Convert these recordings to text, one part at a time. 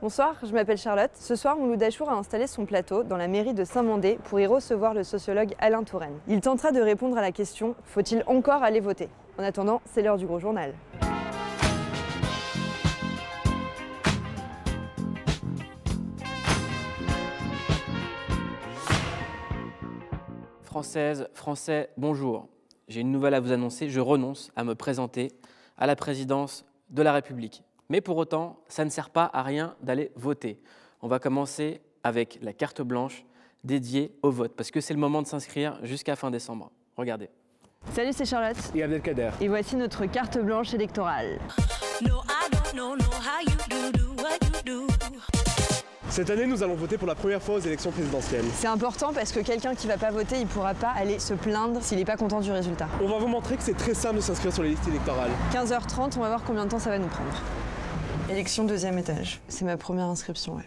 Bonsoir, je m'appelle Charlotte. Ce soir, Mouloud Achour a installé son plateau dans la mairie de Saint-Mandé pour y recevoir le sociologue Alain Touraine. Il tentera de répondre à la question « Faut-il encore aller voter ?» En attendant, c'est l'heure du gros journal. Françaises, Français, bonjour. J'ai une nouvelle à vous annoncer, je renonce à me présenter à la présidence de la République. Mais pour autant, ça ne sert pas à rien d'aller voter. On va commencer avec la carte blanche dédiée au vote, parce que c'est le moment de s'inscrire jusqu'à fin décembre. Regardez. Salut, c'est Charlotte. Et Abdelkader. Et voici notre carte blanche électorale. Cette année, nous allons voter pour la première fois aux élections présidentielles. C'est important parce que quelqu'un qui va pas voter, il pourra pas aller se plaindre s'il est pas content du résultat. On va vous montrer que c'est très simple de s'inscrire sur les listes électorales. 15h30, on va voir combien de temps ça va nous prendre. Élection 2e étage. C'est ma première inscription, ouais.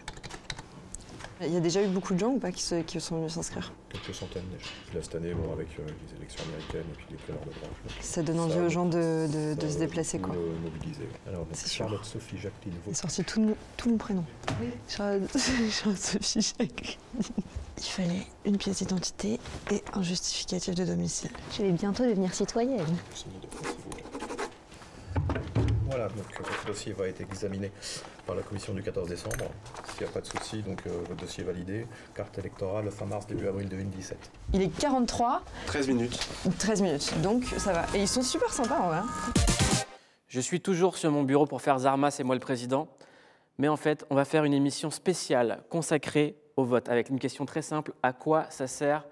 Il y a déjà eu beaucoup de gens ou pas qui sont venus s'inscrire? Quelques centaines déjà. Là, cette année, bon, avec les élections américaines et puis les plénaires de branche. Ça donne envie aux gens de se déplacer, quoi. Mobiliser. Alors, Charlotte Sophie Jacqueline. J'ai sorti tout mon prénom. Oui. Charlotte Sophie Jacqueline. Il fallait une pièce d'identité et un justificatif de domicile. Je vais bientôt devenir citoyenne. Voilà, donc votre dossier va être examiné par la commission du 14 décembre. S'il n'y a pas de souci, donc votre dossier est validé. Carte électorale fin mars, début avril 2017. Il est 43. 13 minutes. 13 minutes, donc ça va. Et ils sont super sympas en vrai. Je suis toujours sur mon bureau pour faire Zarma, c'est moi le président. Mais en fait, on va faire une émission spéciale consacrée au vote, avec une question très simple. À quoi ça sert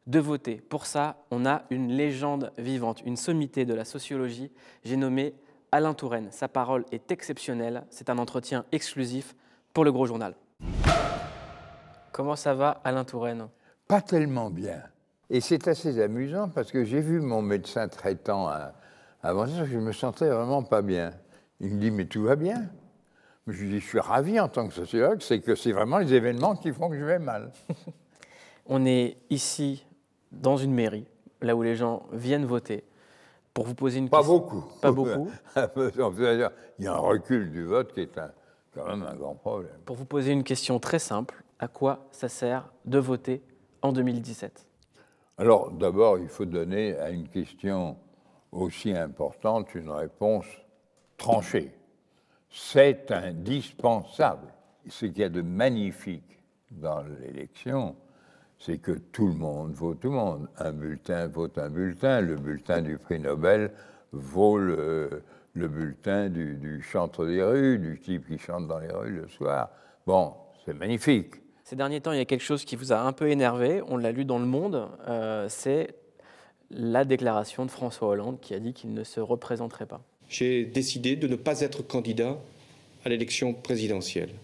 de voter? Pour ça, on a une légende vivante, une sommité de la sociologie. J'ai nommé Alain Touraine. Sa parole est exceptionnelle. C'est un entretien exclusif pour le Gros Journal. Comment ça va, Alain Touraine? Pas tellement bien. Et c'est assez amusant parce que j'ai vu mon médecin traitant avant ça, je me sentais vraiment pas bien. Il me dit, mais tout va bien. Je lui dis, je suis ravi en tant que sociologue, c'est que c'est vraiment les événements qui font que je vais mal. On est ici, dans une mairie, là où les gens viennent voter. Pour vous poser une Pas question. beaucoup. Pas beaucoup. Il y a un recul du vote qui est quand même un grand problème. Pour vous poser une question très simple, à quoi ça sert de voter en 2017? Alors, d'abord, il faut donner à une question aussi importante une réponse tranchée. C'est indispensable. Ce qu'il y a de magnifique dans l'élection, c'est que tout le monde vaut tout le monde. Un bulletin vote un bulletin. Le bulletin du prix Nobel vaut le bulletin du chantre des rues, du type qui chante dans les rues le soir. Bon, c'est magnifique. Ces derniers temps, il y a quelque chose qui vous a un peu énervé, on l'a lu dans Le Monde, c'est la déclaration de François Hollande qui a dit qu'il ne se représenterait pas. J'ai décidé de ne pas être candidat à l'élection présidentielle.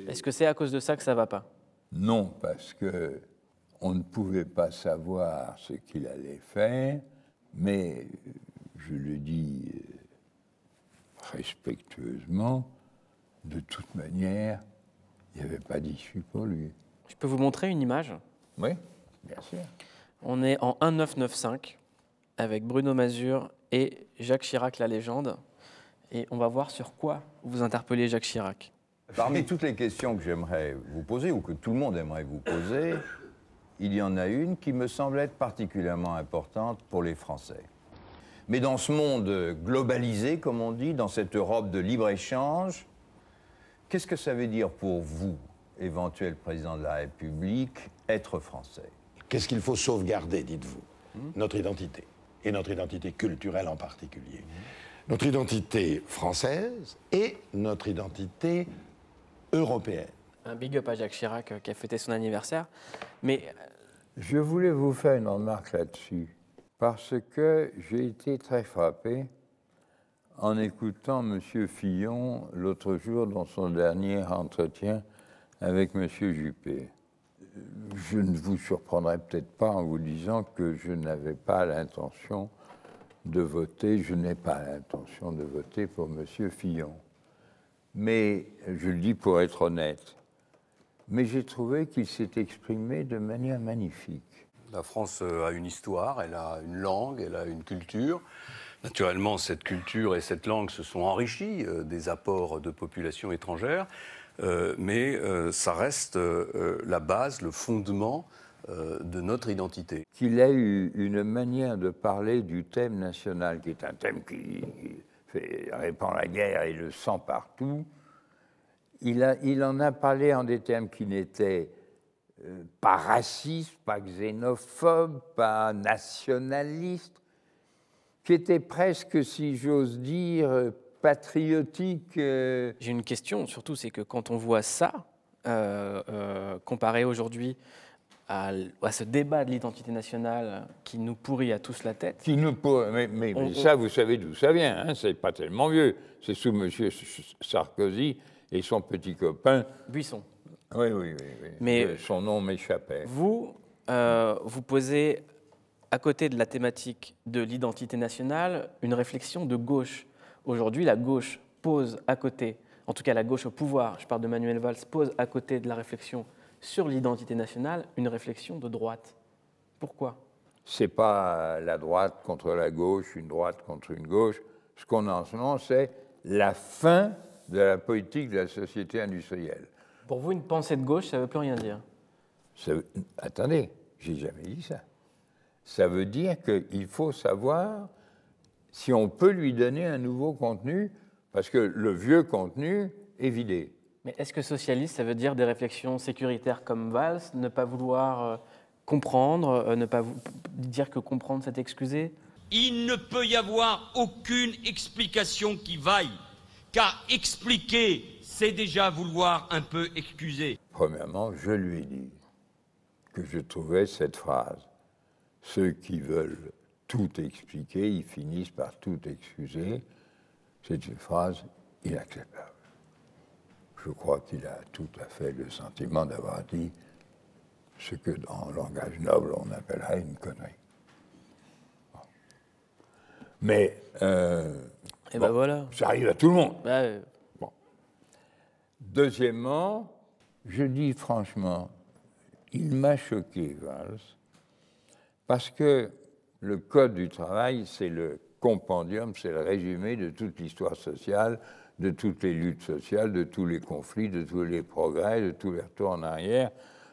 Est-ce que c'est à cause de ça que ça ne va pas? Non, parce que on ne pouvait pas savoir ce qu'il allait faire, mais je le dis respectueusement, de toute manière, il n'y avait pas d'issue pour lui. Je peux vous montrer une image? Oui, bien sûr. On est en 1995 avec Bruno Mazur et Jacques Chirac, la légende. Et on va voir sur quoi vous interpellez Jacques Chirac. Parmi toutes les questions que j'aimerais vous poser, ou que tout le monde aimerait vous poser, il y en a une qui me semble être particulièrement importante pour les Français. Mais dans ce monde globalisé, comme on dit, dans cette Europe de libre-échange, qu'est-ce que ça veut dire pour vous, éventuel président de la République, être français? Qu'est-ce qu'il faut sauvegarder, dites-vous? Notre identité, et notre identité culturelle en particulier. Notre identité française et notre identité européenne. Un big up à Jacques Chirac qui a fêté son anniversaire. Mais je voulais vous faire une remarque là-dessus, parce que j'ai été très frappé en écoutant M. Fillon l'autre jour dans son dernier entretien avec M. Juppé. Je ne vous surprendrai peut-être pas en vous disant que je n'avais pas l'intention de voter, je n'ai pas l'intention de voter pour M. Fillon. Mais, je le dis pour être honnête, mais j'ai trouvé qu'il s'est exprimé de manière magnifique. La France a une histoire, elle a une langue, elle a une culture. Naturellement, cette culture et cette langue se sont enrichies des apports de populations étrangères. mais ça reste la base, le fondement de notre identité. Qu'il a eu une manière de parler du thème national, qui est un thème qui répand la guerre et le sang partout. Il en a parlé en des termes qui n'étaient pas racistes, pas xénophobes, pas nationalistes, qui étaient presque, si j'ose dire, patriotiques. J'ai une question, surtout, c'est que quand on voit ça, comparé aujourd'hui à ce débat de l'identité nationale qui nous pourrit à tous la tête. Mais ça, vous savez d'où ça vient, hein, c'est pas tellement vieux. C'est sous M. Sarkozy et son petit copain. Buisson. Oui. Mais son nom m'échappait. Vous posez, à côté de la thématique de l'identité nationale, une réflexion de gauche. Aujourd'hui, la gauche pose à côté, en tout cas la gauche au pouvoir, je parle de Manuel Valls, pose à côté de la réflexion sur l'identité nationale une réflexion de droite. Pourquoi? Ce n'est pas la droite contre la gauche, une droite contre une gauche. Ce qu'on a en ce moment, c'est la fin de la politique de la société industrielle. Pour vous, une pensée de gauche, ça ne veut plus rien dire? Attendez, j'ai jamais dit ça. Ça veut dire qu'il faut savoir si on peut lui donner un nouveau contenu, parce que le vieux contenu est vidé. Mais est-ce que socialiste, ça veut dire des réflexions sécuritaires comme Valls, ne pas vouloir comprendre, ne pas dire que comprendre, c'est excuser? Il ne peut y avoir aucune explication qui vaille, car expliquer, c'est déjà vouloir un peu excuser. Premièrement, je lui ai dit que je trouvais cette phrase « Ceux qui veulent tout expliquer, ils finissent par tout excuser », c'est une phrase inacceptable. Je crois qu'il a tout à fait le sentiment d'avoir dit ce que dans le langage noble on appellerait une connerie. Bon. Mais et ben voilà. Ça arrive à tout le monde. Bon. Deuxièmement, je dis franchement, il m'a choqué, Valls, parce que le Code du travail, c'est le compendium, c'est le résumé de toute l'histoire sociale, de toutes les luttes sociales, de tous les conflits, de tous les progrès, de tous les retours en arrière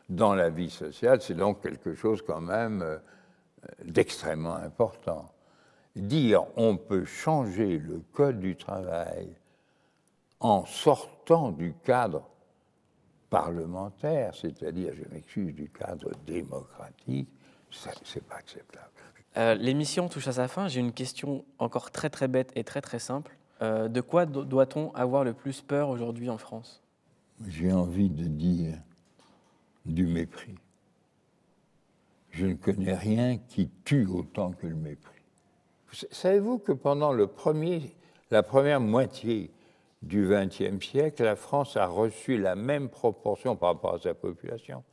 dans la vie sociale. C'est donc quelque chose quand même d'extrêmement important. Dire on peut changer le Code du travail en sortant du cadre parlementaire, c'est-à-dire, je m'excuse, du cadre démocratique, c'est pas acceptable. L'émission touche à sa fin. J'ai une question encore très très bête et très très simple. De quoi doit-on avoir le plus peur aujourd'hui en France? J'ai envie de dire du mépris. Je ne connais rien qui tue autant que le mépris. Savez-vous que pendant la première moitié du XXe siècle, la France a reçu la même proportion par rapport à sa population,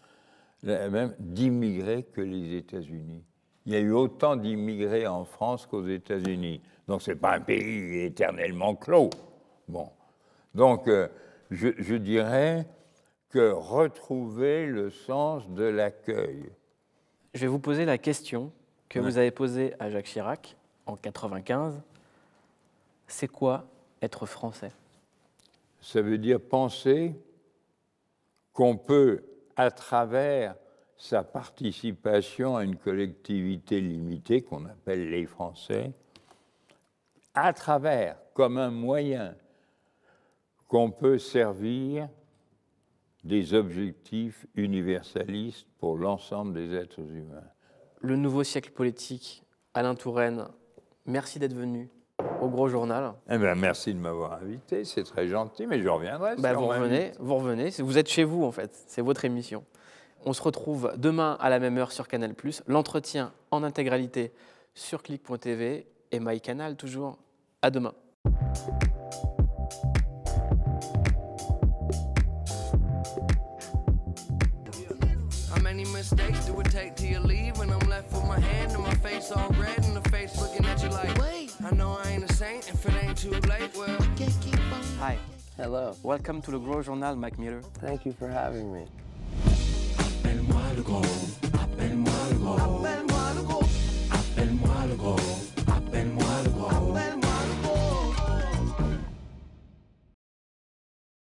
la même d'immigrés que les États-Unis. Il y a eu autant d'immigrés en France qu'aux États-Unis. Donc, ce n'est pas un pays éternellement clos. Bon. Donc, je dirais que retrouver le sens de l'accueil. Je vais vous poser la question que vous avez posée à Jacques Chirac en 1995. C'est quoi être français? Ça veut dire penser qu'on peut, à travers sa participation à une collectivité limitée qu'on appelle les Français, à travers, comme un moyen, qu'on peut servir des objectifs universalistes pour l'ensemble des êtres humains. Le nouveau siècle politique, Alain Touraine, merci d'être venu au Gros Journal. Eh bien, merci de m'avoir invité, c'est très gentil, mais je reviendrai. Vous revenez, vous êtes chez vous en fait, c'est votre émission. On se retrouve demain à la même heure sur Canal+. L'entretien en intégralité sur click.tv et MyCanal toujours. À demain. How many mistakes do it take till you leave when I'm left with my hand and my face all red and the face looking at you like, wait, I know I ain't a saint if it ain't too late, well, can't keep on. Hi. Hello. Welcome to the Gros Journal, Mike Miller. Thank you for having me. Appelle-moi le gros, appelle-moi